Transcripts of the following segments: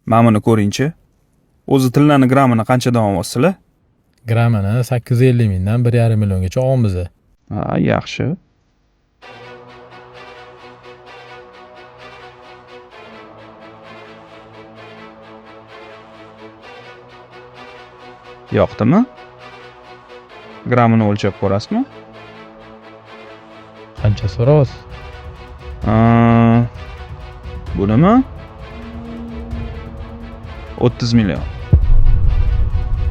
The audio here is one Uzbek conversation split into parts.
Mana buni ko'ringchi. O'zi tillarni grammini qanchadan olyapsizlar? Grammini 850 mingdan 1,5 milliongacha olamiz. Ha, yaxshi. Yoqdimi? Grammini o'lchab ko'rasizmi? Qancha so'raysiz? Bunimi? 30 million.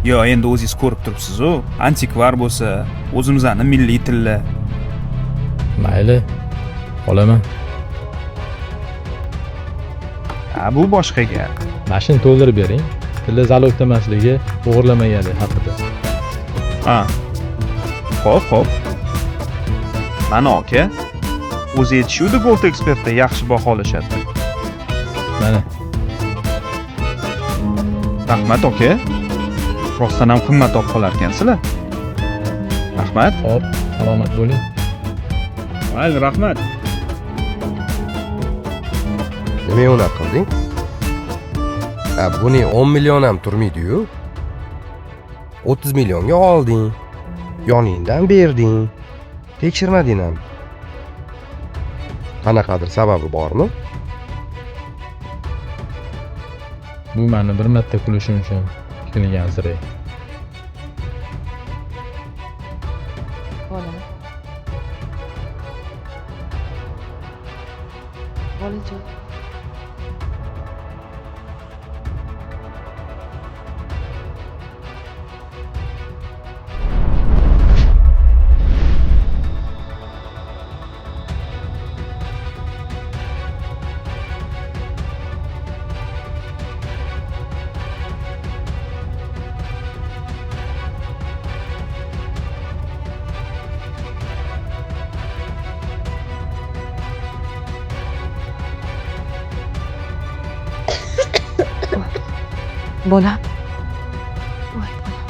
Yo, endi o'zingiz ko'rib turibsiz-ku, antikvar bo'lsa, o'zimizning milliy tilla. Mayli, olaman. Ha, bu boshqa gap. Mashina to'ldirib bering. Tilla zalogdamasligi, o'g'irlamagani haqida. Ha. Xo'p. Mana aka. O'zi yetishuvdi Gold Expertda yaxshi baho olishadi. Mana. Rahmat aka. Rostdan ham qimmat olib qolar ekansizlar. Rahmat. Hop, salomat bo'ling. Mayli, rahmat. Nima unaqa qilding? Buning 10 million ham turmaydi-yu. 30 millionga olding. Yoningdan berding. Tekshirmading ham. Qanaqadir sababi bormi? Bu meni bir marta kulishim uchun kelgan ziray. Bola. Bolajon. Bolam. Voy bolam.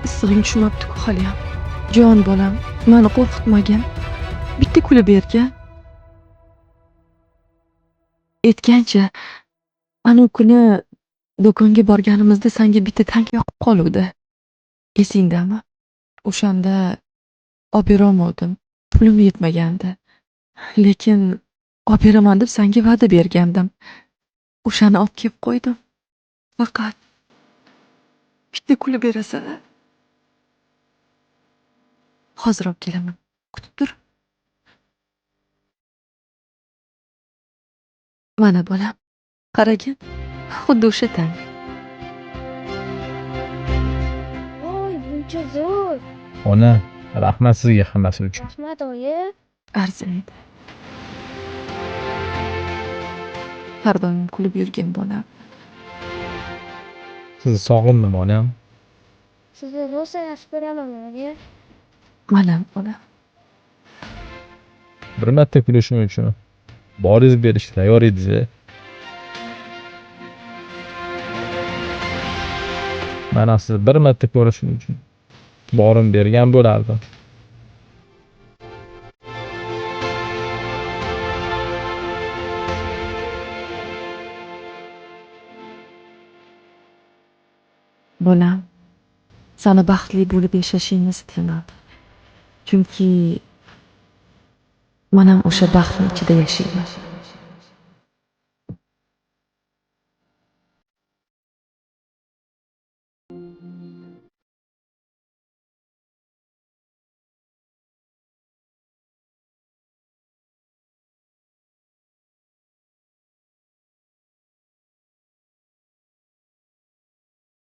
Issig'ing tushmabdi-ku hali ham. Jon bolam, meni qo'rqitmagin. Bitta kulib bergan. Aytgancha, ana u kuni do'konga borganimizda senga bitta tank yoqib qoluvdi. Esingdami? O'shanda olib berolmadim. Pulim yetmagandi. Lekin olib beraman deb senga va'da bergandim. O'shani olib kelib qo'ydim. Faqat bitta kulib berasan. Hozir olib kelaman. Kutib tur. Mana bolam. Qaragin. Xuddi o'sha tang. Voy, buncha zo'r. Ona, rahmat sizga hammasi uchun. Rahmat, oyi. Arziydi. Har doim kulib yurgin bolam. Sizni sog'indim onam. Sizni rosa yaxshi ko'raman, oyi. Mana bolam. Bir marta kulishim uchun boringizni berishga tayyor edingiz. Mana sizni bir marta ko'rishim uchun borim bergan bo'lardim. Bolam, sana baxtli bo'lib yashashingni istayman. Chunki men ham o'sha baxtning ichida yashayman.